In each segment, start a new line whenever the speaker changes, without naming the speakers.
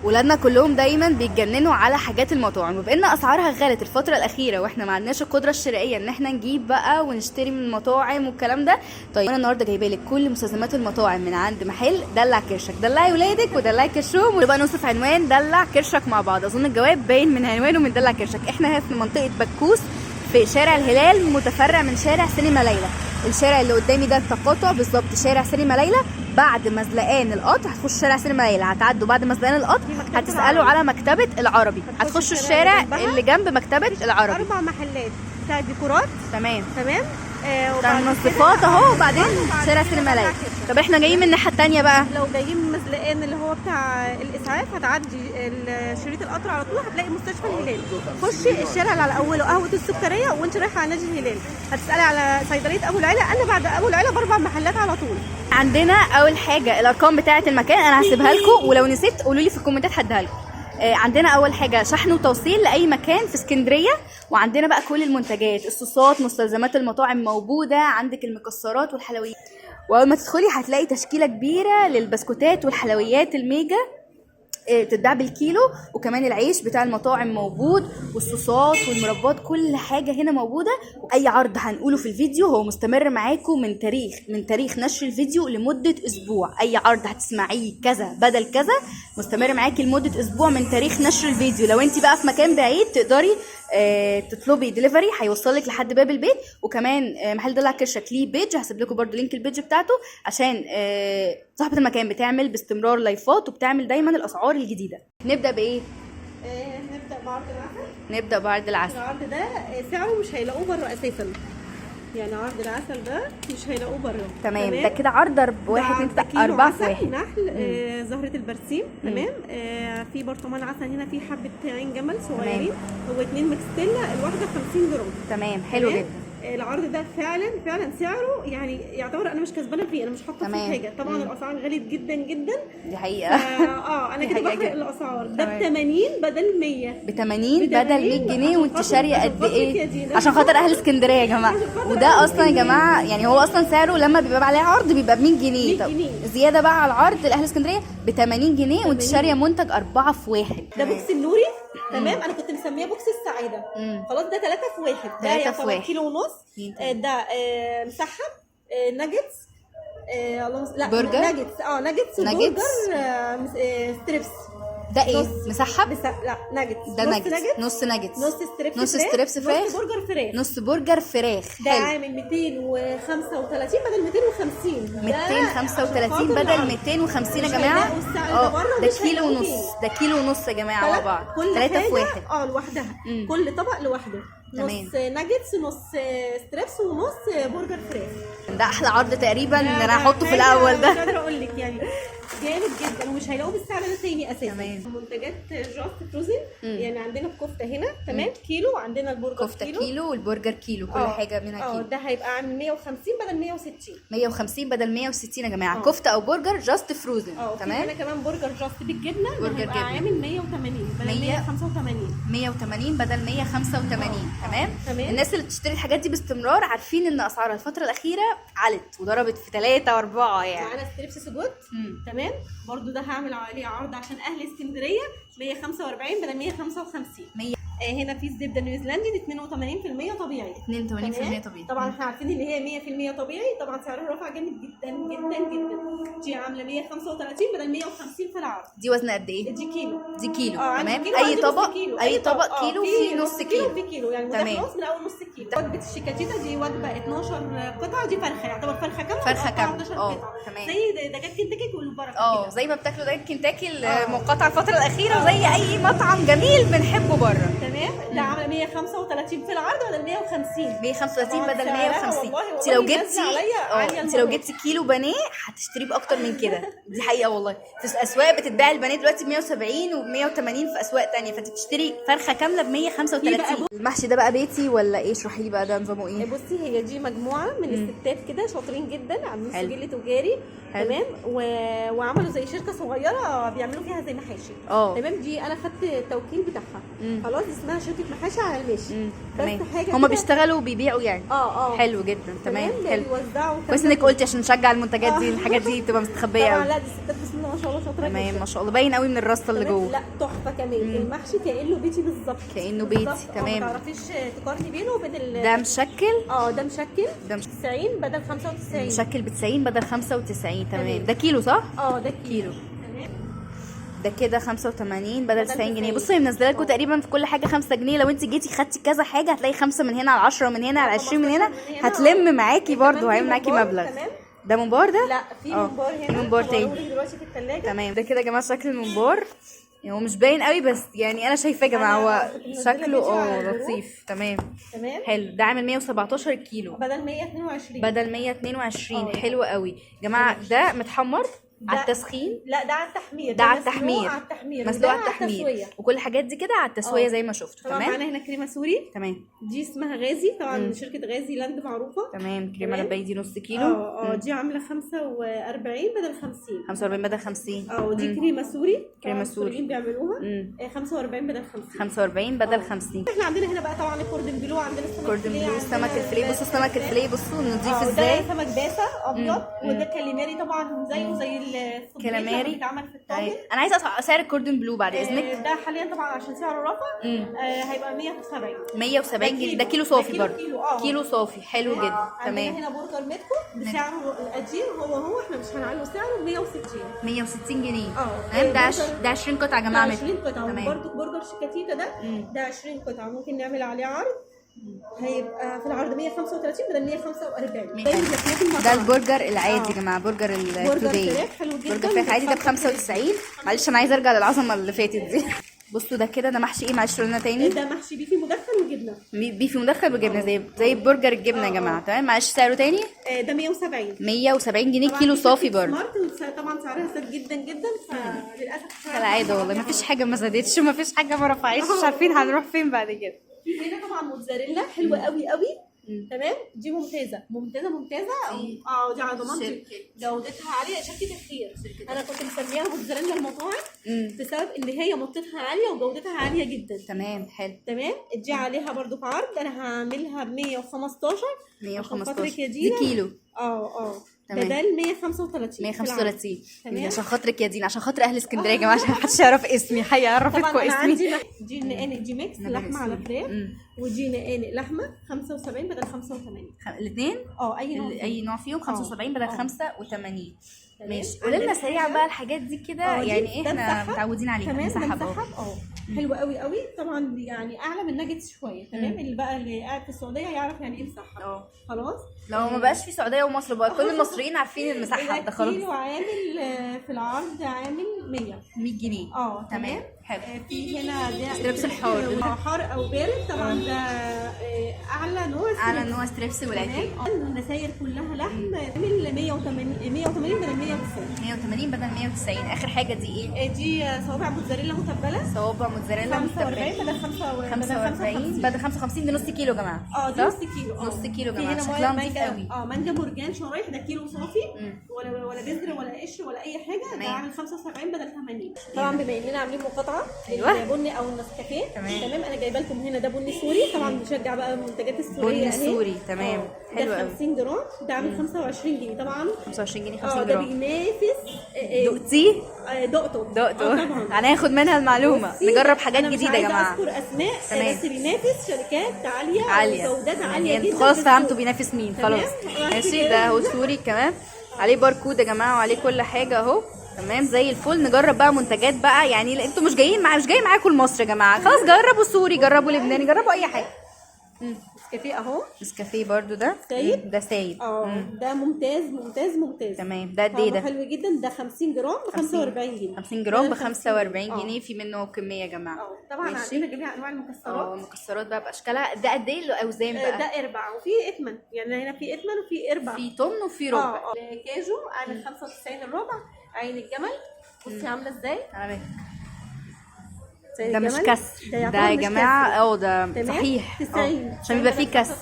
ولادنا كلهم دايما بيتجننوا على حاجات المطاعم، وبان اسعارها غلت الفتره الاخيره واحنا ما عندناش القدره الشرائيه ان احنا نجيب بقى ونشتري من المطاعم والكلام ده. طيب انا النهارده جايبه لك كل مستلزمات المطاعم من عند محل دلع كرشك. دلعي ولادك ودلعي كرشهم، ونبقى نوصف عنوان دلع كرشك مع بعض. اظن الجواب باين من عنوانه من دلع كرشك. احنا في منطقه بكوس في شارع الهلال، متفرع من شارع سينما ليلى. الشارع اللي قدامي ده التقاطع بالظبط شارع سينما ليلى. بعد مزلقان القطر هتخشوا شارع سينما ليلى، هتعدوا بعد مزلقان القطر هتسالوا على مكتبه العربي، هتخشوا الشارع اللي جنب مكتبه العربي.
4 محلات بتاع ديكورات.
تمام
وبعد
منظفات اهو، وبعدين شارع سينما ليلى. طب احنا جايين من الناحيه الثانيه بقى،
لو جايين من مزلقان اللي هو بتاع الاسعاف هتعدي شريط القطر على طول هتلاقي مستشفى الهلال. خشي الشارع اللي على اوله قهوه السكريه وانت رايحه على نادي الهلال هتسالي على صيدليه ابو العلا. انا بعد ابو العلا ب4 محلات على طول.
عندنا اول حاجه الارقام بتاعه المكان انا هسيبها لكم، ولو نسيت قولوا لي في الكومنتات هديها لكم. عندنا اول حاجه شحن وتوصيل لاي مكان في اسكندريه، وعندنا بقى كل المنتجات، الصوصات، مستلزمات المطاعم موجوده، عندك المكسرات والحلويات. واول ما تدخلي هتلاقي تشكيله كبيره للبسكوتات والحلويات الميجا بتتباع بالكيلو، وكمان العيش بتاع المطاعم موجود، والصوصات والمربات، كل حاجه هنا موجوده. واي عرض هنقوله في الفيديو هو مستمر معاكم من تاريخ نشر الفيديو لمده اسبوع. اي عرض هتسمعيه كذا بدل كذا مستمر معاكي لمده اسبوع من تاريخ نشر الفيديو. لو انت بقى في مكان بعيد تقدري تطلبي دليفري هيوصلك لحد باب البيت. وكمان محل دلع كرشك ليه بيج، هسيب لكم برده لينك البيج بتاعته عشان صاحبه المكان بتعمل باستمرار لايفات وبتعمل دايما الاسعار الجديده. نبدا بايه؟
نبدا بعرض العسل.
نبدا بعرض العسل.
العرض ده سعره مش هيلاقوه بره اساسا، يعني عرض العسل ده مش هيلاقوه بره.
تمام ده كده عرض بواحد 2 4 في واحد.
نحل زهره البرسيم. تمام في برطمان عسل هنا، في حبه عين جمل صغيرين، هو 2 مكستيلا الواحده 50 جرام.
تمام حلو جدا.
العرض ده فعلا سعره يعني يعتبر انا مش كسبانه فيه، انا مش حاطه فيه حاجه. طبعا الاسعار غليت جدا جدا،
دي حقيقه.
انا كده بحرق الاسعار. ده ب 80 بدل 100،
ب 80 بدل 100 جنيه، وانت شاريه قد ايه؟ عشان خاطر اهل اسكندريه يا جماعه. وده اصلا يا جماعه يعني هو اصلا سعره لما بيبقى عليه عرض بيبقى ب 100 جنيه. طب زياده بقى على العرض لاهل اسكندريه ب 80 جنيه، وانت شاريه منتج 4 في 1.
ده بوكس النوري. تمام انا كنت مسميه بوكس السعاده. خلاص ده 3 في 1. ده يعتبر كيلو ونص. ده مسحب ناجتس. لا
برجر.
ناجتس وبرجر ستريبس.
ده ايه مسحب؟
لا ناجتس.
ده نص ناجتس
نص ستريبس فراخ.
نص برجر فراخ.
ده عامل 235 بدل 250.
235 بدل 250 يا جماعه. ده كيلو ونص. ده كيلو ونص يا جماعه مع بعض. 3 في 1
لوحدها. كل طبق لوحده. نص ناجتس، نص ستريبس، ونص برجر فراخ.
ده احلى عرض تقريبا ان انا هحطه في الاول ده.
مش قادره اقول لك يعني جامد جدا، ومش هيلاقوه بالسعر ده تاني اساسا. منتجات جاست فروزن. يعني عندنا الكفته هنا تمام كيلو، وعندنا البرجر
كفته كيلو والبرجر كيلو، كل حاجه منها كيلو.
ده هيبقى عامل 150 بدل 160.
150 بدل 160 يا جماعه. كفته او برجر جاست فروزن. تمام.
انا كمان برجر جاست بالجبنه
هيبقى
عامل 180 بدل 185.
180 بدل 185. تمام. الناس اللي بتشتري الحاجات دي باستمرار عارفين ان اسعارها الفتره الاخيره علت وضربت في 3 و4 يعني.
معانا ستريبس سجود. تمام برضو ده هعمل عليه عرض عشان اهل اسكندريه 145 بدل 155. هنا في الزبده نيوزيلندي دي 82% طبيعي.
82% طبيعي.
طبعا احنا عارفين ان هي 100% طبيعي. طبعا سعرها رفع جامد جدا جدا جدا. دي عامله 135 بدل 150 في العرض.
دي وزن قد ايه؟
دي كيلو.
دي كيلو. تمام.
كيلو.
اي طبق اي طبق كيلو في نص كيلو.
في كيلو يعني خلاص من اول نص كيلو. وجبه الشيكاتيتا دي وجبه 12 قطعه. دي فرخه يعتبر فرخه كامله.
فرخه كامله
تمام. زي دجاج كنتاكي والبركه كده.
زي ما بتاكلوا دجاج كنتاكي المقاطعه الفتره الاخيره، وزي اي مطعم جميل بنحبه بره.
تمام. ده عامله 135 في العرض بدل 150.
135 بدل 150. انت لو جبتي كيلو بانيه هتشتريه باكتر من كده. دي حقيقه والله. في اسواق بتتباع البانيه دلوقتي ب 170 وب 180 في اسواق تانية، فانت بتشتري فرخه كامله ب 135. المحشي ده بقى بيتي ولا ايه؟ اشرحي لي بقى ده نظامه ايه.
بصي هي دي مجموعه من الستات كده شاطرين جدا، عاملين سجل تجاري. تمام. وعملوا زي شركه صغيره بيعملوا فيها زي محاشي. تمام. دي انا خدت التوكيل بتاعها. خلاص اسمها شركه محاشي على الماشي. بس حاجه
هما بيشتغلوا وبيبيعوا يعني. حلو جدا. تمام. حلو كويس انك قلتي عشان نشجع المنتجات دي. الحاجات دي بتبقى مستخبيه قوي.
لا دي الستات بسم الله ما شاء الله شاطره
تمام
جدا.
ما شاء الله باين قوي من الرصه اللي
تمام؟
جوه.
لا تحفه كمان. المحشي كانه بيتي بالظبط.
كانه بيتي.
بالظبط.
تمام.
ما تعرفيش تقارني بينه وبين
ده مشكل.
ده مشكل.
ده
90 بدل 95.
مشكل ب 90 بدل 95. تمام. ده كيلو صح؟
ده كيلو.
ده كده 85 بدل 90 جنيه. بصوا هي منزله لكم تقريبا في كل حاجه 5 جنيه. لو انت جيتي خدتي كذا حاجه هتلاقي 5 من هنا على 10 من هنا على 20 من هنا، هتلم معاكي برضو، هيعمل معاكي مبلغ. ده ممبار ده؟
لا في ممبار هنا.
في ممبار تاني
دلوقتي في الثلاجه.
تمام. ده كده يا جماعه شكل الممبار، يعني هو مش باين قوي بس يعني انا شايفاه يا جماعه هو شكله لطيف. تمام حلو. ده عامل 117 كيلو
بدل 122.
بدل 122. حلو قوي يا جماعه. ده متحمر على التسخين.
لا ده على التحمير.
ده على التحمير. مسلوق على
التحمير
التحمير وكل الحاجات دي كده على التسويه زي ما شفتوا.
تمام. معانا هنا كريمه سوري.
تمام.
دي اسمها غازي طبعا. شركه غازي لاند معروفه.
تمام. كريمه لباني دي نص كيلو.
دي عامله 45 بدل 50.
45 بدل 50.
دي كريمه سوري.
كريمه سوري
بيعملوها 45 بدل 50.
45 بدل 50.
احنا عندنا هنا بقى طبعا الكوردن بلو. عندنا
الكوردن بلو، السمك الفليه. بصوا السمك الفليه بصوا نضيف ازاي.
ده سمك باسه ابيض. وده كاليماري طبعا زيه زي
كاليماري
بيتعمل في الطاجن.
انا عايزه سعر الكوردن بلو بعد اذنك.
ده حاليا طبعا عشان سعره رفع هيبقى 170.
170 جنيه. ده كيلو صافي برضه.
كيلو
صافي حلو جدا. تمام.
عندنا هنا برجر ميتكو بسعره القديم هو احنا مش هنعلي سعره 160.
160 جنيه. تمام. ده 20 قطعه يا جماعه.
20 قطعه. وبرده برجر شيكاتيتا ده 20 قطعه ممكن نعمل عليه عرض. هيبقى في العرض 135 بدل 145.
ده البرجر العادي يا جماعه. برجر التوداي. برجر فراخ عادي ده ب 95. معلش انا عايزه ارجع للعظمه اللي فاتت دي. بصوا ده كده ده محشي ايه؟ معلش قولنا تاني.
ده محشي بيفي مدخن وجبنه.
بيفي مدخن وجبنه زي برجر الجبنه يا جماعه. تمام. معلش سعره تاني.
ده 170.
170 جنيه كيلو صافي برضه.
طبعا سعرها زاد جدا جدا فللاسف
كالعاده والله مفيش حاجه ما زادتش ومفيش حاجه ما رفعتش. مش عارفين هنروح فين بعد كده.
في هنا طبعا موتزاريلا حلوه قوي قوي. تمام. دي ممتازه. دي على ضمانتي جودتها عاليه. شركه الخير. انا كنت مسميها موتزاريلا المطاعم بسبب ان هي مطتها عاليه وجودتها عاليه جدا.
تمام حلو.
تمام. دي عليها برضو في عرض. انا هعملها ب 115.
115 دي كيلو.
بدل 135.
135 عشان خاطرك يا دينا، عشان خاطر اهل اسكندريه يا جماعه، عشان محدش يعرف اسمي. هيعرفكوا اسمي.
دي نقانق دي ميكس لحمه على فراخ. ودي نقانق لحمه 75 بدل 85.
الاثنين اي نوع فيهم 75 بدل 85. ماشي. قولي لنا سريعا بقى الحاجات دي كده يعني ايه احنا متعودين عليها.
نسحب حلو قوي قوي طبعا. يعني اعلى من ناجتس شويه. تمام. اللي بقى اللي قاعد في السعوديه يعرف يعني ايه مسحب. خلاص.
لو ما بقاش في السعوديه ومصر بقى كل المصريين عارفين المسحب ده خلاص.
كيلو عامل في العرض عامل 100
جنيه.
تمام.
حلو.
في هنا ده
ستريبس الحار.
حار او بارد طبعا. ده اعلى نوع
ستريبس والعادي.
النساير كلها لحم عامل 180 بدل 190.
180 بدل 190. اخر حاجه دي ايه؟
دي صوابع موتزاريلا متبله.
صوابع موتزاريلا متبله
45 بدل
45 بدل 55. دي نص كيلو يا جماعه.
دي نص كيلو.
نص كيلو يا جماعه.
شكلها نضيف قوي. مانجا مرجان شرايح. ده كيلو صافي. ولا بذر ولا قش ولا اي حاجه. ده عامل 75 بدل 80. طبعا بما اننا عاملين مقاطعه البني او النسكافيه. تمام. انا جايبه لكم هنا ده بني سوري. طبعا بنشجع بقى المنتجات السوريه.
بني سوري. تمام. حلو قوي.
50 جرام. ده عامل 25 جنيه طبعا.
25 جنيه 50 جرام.
ده بينافس.
دقتيه؟
دقته.
هناخد منها المعلومه. نجرب حاجات جديده يا جماعه.
انا مش عايزه اذكر اسماء بس بينافس شركات عاليه وجودات عاليه جدا.
خلاص فهمتوا بينافس مين. خلاص ماشي. ده هو سوري كمان عليه باركود يا جماعه وعليه كل حاجه اهو. تمام زي الفل. نجرب بقى منتجات بقى. يعني انتوا مش جاي معاكم مصر يا جماعه. خلاص جربوا سوري، جربوا لبناني، جربوا اي حاجه.
نسكافيه اهو.
نسكافيه برضو ده سايب. ده سايب.
ده ممتاز.
تمام. ده قد ايه ده؟
حلو جدا. ده 50 جرام ب 45 جنيه.
50 جرام ب 45 جنيه. في منه كميه يا جماعه.
طبعا عندنا جميع انواع المكسرات.
المكسرات بقى باشكالها. ده قد ايه الاوزان بقى؟
ده اربع وفي اتمن. يعني هنا في اتمن وفي اربع.
في طن وفي ربع.
كاجو عامل 95 الربع. عين الجمل بصي عامله ازاي.
ده مش كسر ده يا جماعه. ده صحيح
90
عشان بيبقى فيه كسر.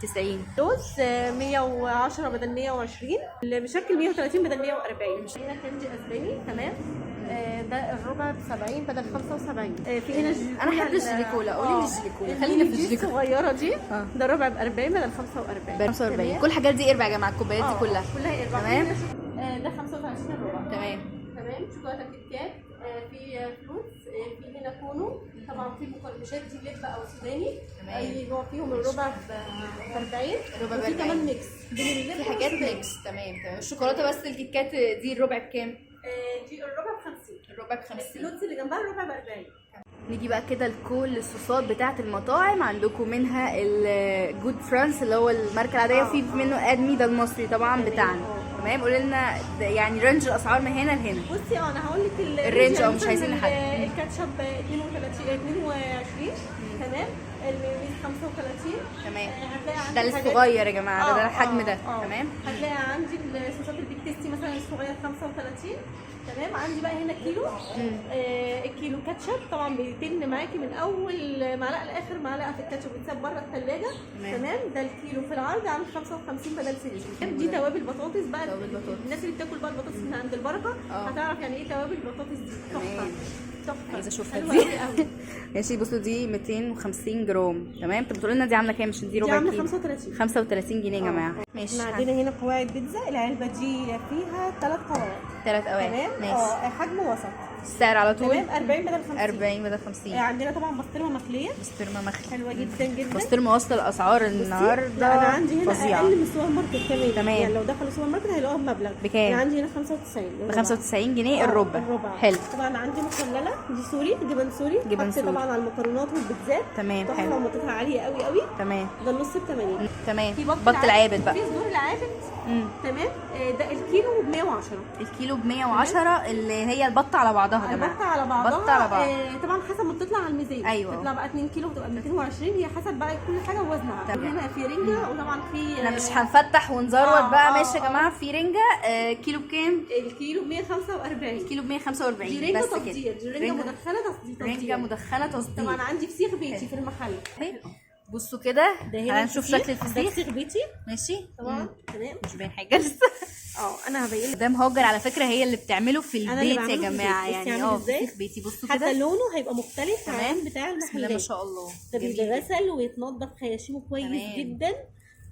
90
لوز 110 بدل 120. اللي بشكل 130 بدل 140. هنا كنجي اسباني. تمام. ده الربع ب 70 بدل 75. في هنا
انا احب الجليكولا. قولي لي الجليكولا. خلينا في الجليكولا
الصغيره دي. ده الربع ب 40 بدل 45.
كل الحاجات دي اربع يا جماعه. الكوبايات دي كلها
اربع.
تمام.
ده 35 الربع.
تمام.
تمام. شوكولاته كيت كات، في فلوتس، في هنا كونو، طبعا في مقرمشات دي لب او سوداني، اي نوع فيهم. الربع ب 40.
الربع ب 40.
في كمان ميكس بين اللب
في حاجات ميكس. تمام. الشوكولاته بس الكيت كات دي الربع بكام؟
دي الربع ب 50.
الربع ب 50.
الفلوتس اللي جنبها الربع ب 40.
نيجي بقى كده لكل الصوصات بتاعه المطاعم. عندكم منها الجود فرانس اللي هو الماركه العاديه، وفي منه ادمي ده المصري طبعا بتاعنا. تمام. قولي لنا يعني رينج الاسعار من هنا لهنا.
بصي انا هقول لك
الرينج مش عايزين نحدد.
الكاتشب 22 تمام. المايونيز 35
تمام.
هتلاقي
ده
عندي
الصغير يا جماعه، ده الحجم ده. تمام.
هتلاقي عندي الصوصات البيك تيستي مثلا الصغير 35 تمام. عندي بقى هنا كيلو. الكيلو كاتشب طبعا بيتن معاكي من اول معلقه لاخر معلقه في الكاتشب، بيتساب بره الثلاجه. تمام. ده الكيلو في العرض عامل 55 بدل 60. دي توابل بطاطس بقى. الناس اللي بتاكل بقى البطاطس من عند البركه هتعرف يعني ايه توابل البطاطس دي. تحفه تحفه.
عايزه اشوفها دي. ماشي. بصوا دي 250 جرام. تمام. طب بتقولي لنا دي عامله كام؟ عشان دي ربع كيلو.
دي عامله 35
جنيه يا جماعه. ماشي.
احنا عندنا هنا قواعد بيتزا. العلبه دي فيها 3 قواعد.
3 قواعد.
تمام.
ماشي.
حجم وسط.
السعر على طول
تمام. 40 بدل 50.
40 بدل 50.
عندنا طبعا بسطرمه مخليه.
بسطرمه مخليه
حلوه جدا جدا.
بسطرمه واصله الاسعار النهارده.
انا عندي هنا
فظيعة.
اقل من السوبر ماركت كمان.
تمام.
يعني لو دخلوا السوبر ماركت هيلاقوها بمبلغ.
بكام؟
انا عندي هنا 95
ب 95 جنيه الربع. حلو.
طبعا عندي مخلله دي سوري، جبن سوري.
جبن سوري
طبعا على المكرونات والبيتزات.
تمام.
حلو. طعمها عاليه قوي قوي.
تمام.
ده النص ب 80.
تمام.
في
بط العابد بقى.
في صدور العابد. تمام. ده الكيلو ب 110.
الكيلو ب 110 اللي هي البطه على بعضها يا جماعه.
البطه على بعضها.
بطه على بعض.
طبعا حسب ما بتطلع على الميزان.
ايوه.
تطلع بقى 2 كيلو بتبقى 220. هي حسب بقى كل حاجه ووزنها. هنا في رنجه وطبعا في
احنا مش هنفتح ونزروت بقى. ماشي يا جماعه. في رنجه كيلو بكام؟
الكيلو ب 145.
الكيلو ب 145.
دي رنجه
بس
تصدير. دي رنجه مدخنه تصدير.
رنجه مدخنه تصدير.
طبعا عندي فسيخ بيتي في المحل.
بصوا كده هنشوف شكل الفسيخ.
فسيخ بيتي.
ماشي.
طبعا. تمام.
مش باين حاجه لسه.
انا هبين لك.
مدام هاجر على فكره هي اللي بتعمله في البيت يا جماعه. يعني
فسيخ
بيتي. بصوا
كده
كده
حتى لونه هيبقى مختلف عن بتاع المحلات.
بسم الله ما شاء الله.
ده بيتغسل ويتنضف خياشيمه كويس جدا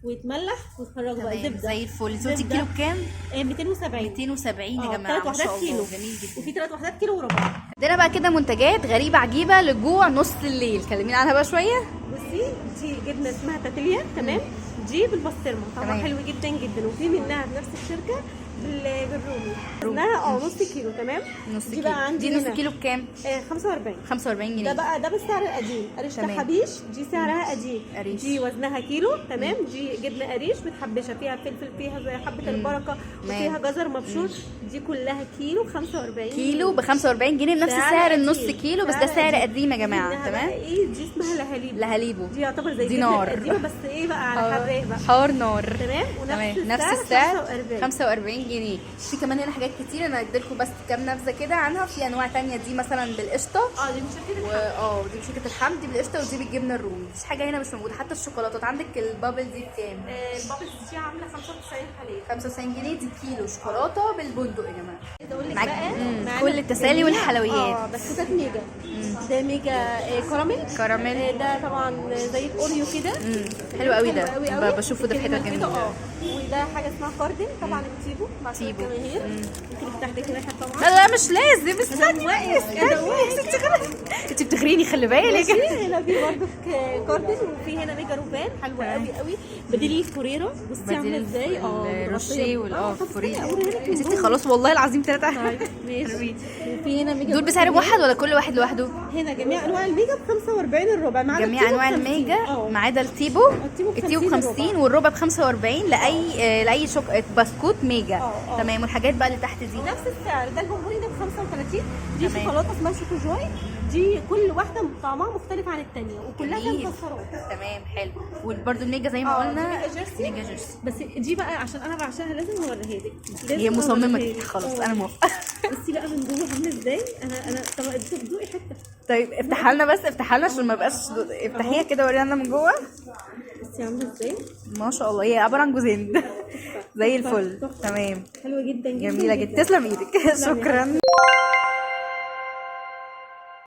ويتملح ويتخرج بقى زبده
زي الفل. انتي كيلو بكام؟
270.
270 يا جماعه.
3 وحدات كيلو.
جميل جدا.
وفي 3 وحدات كيلو وربع.
عندنا بقى كده منتجات غريبه عجيبه لجوع نص الليل. كلمينا عنها بقى شويه.
بصي دي جبنه اسمها تاتيليا. تمام. دي بالبسطرمه طبعا حلو جدا جدا. وفي منها بنفس الشركه بالرومي. انها نص كيلو. تمام.
نص
دي
كيلو.
بقى عندي
دي نص كيلو بكام؟
45.
45 جنيه.
ده بقى ده بالسعر القديم. قريش حبيش دي سعرها قديم.
قريش.
دي وزنها كيلو. تمام. دي جبنه قريش متحبشه فيها فلفل، فيها زي حبه البركه، وفيها جزر مبشور. دي كلها كيلو 45.
كيلو ب 45 جنيه بنفس سعر النص كيلو. بس ده سعر قديم يا جماعه. تمام.
ايه دي اسمها لهاليبو.
لهاليبو.
دي يعتبر زي
دي نار
قديمه بس ايه بقى على حراق بقى.
حار نار.
تمام.
نفس السعر 45 جنيه. في كمان هنا حاجات كتير انا هديلكم بس كام نبذه كده عنها. في انواع تانية دي مثلا بالقشطه.
دي مش شركه الحمد.
دي شركه الحمد. دي بالقشطه ودي بالجبنه الرومي. مفيش حاجه هنا مش موجوده. حتى الشوكولاتات عندك البابل دي بكام؟
البابلز دي عامله 95 حاليا.
95 جنيه. دي كيلو شوكولاته بالبندق يا جماعه.
عايزه اقول لك
معاك
بقى
كل التسالي والحلويات.
بسكوتات ميجا. ده ميجا كراميل. ده طبعا زي الاوريو كده.
حلو قوي ده. بشوفه ده في حته جميله.
وده حاجه اسمها كاردن. طبعا التيبو مع الجماهير. ممكن تفتح لك واحد طبعا.
لا مش لازم. استني. انت بتغريني خلي بالك.
هنا في برضه كاردن. وفي هنا ميجا روبان حلوه قوي قوي. بديل الفوريرا. بصي عامله ازاي.
الروشيه والفوريرا. يا ستي خلاص والله العظيم 3.
طيب ماشي. وفي هنا ميجا.
دول بسعر واحد ولا كل واحد لوحده؟
هنا جميع انواع الميجا ب 45 الربع. مع
جميع انواع الميجا ما عدا التيبو. التيبو ب 50 والربع ب 45 لاي بسكوت ميجا. تمام. والحاجات بقى اللي تحت دي
نفس السعر. ده البونبوني ده ب 35. دي شوكولاته اسمها شوكو جوي. دي كل واحده طعمها مختلف عن الثانيه وكلها فيها مكسرات.
تمام. حلو. وبرده الميجا زي ما قلنا
ميجا جيرسي. بس دي بقى عشان انا بعشقها لازم اوريها لك.
هي مصممه خلاص. انا موافقه.
بصي بقى من جوه عامله ازاي. انا طب ادوقي حته.
طيب افتحها لنا بس. افتحها لنا عشان ما بقاش. افتحيها كده وريها لنا من جوه.
بصي عامله ازاي.
ما شاء الله. هي عباره عن جوزين. زي الفل. تمام.
حلوه جدا
جميله جدا. تسلم ايدك. شكرا.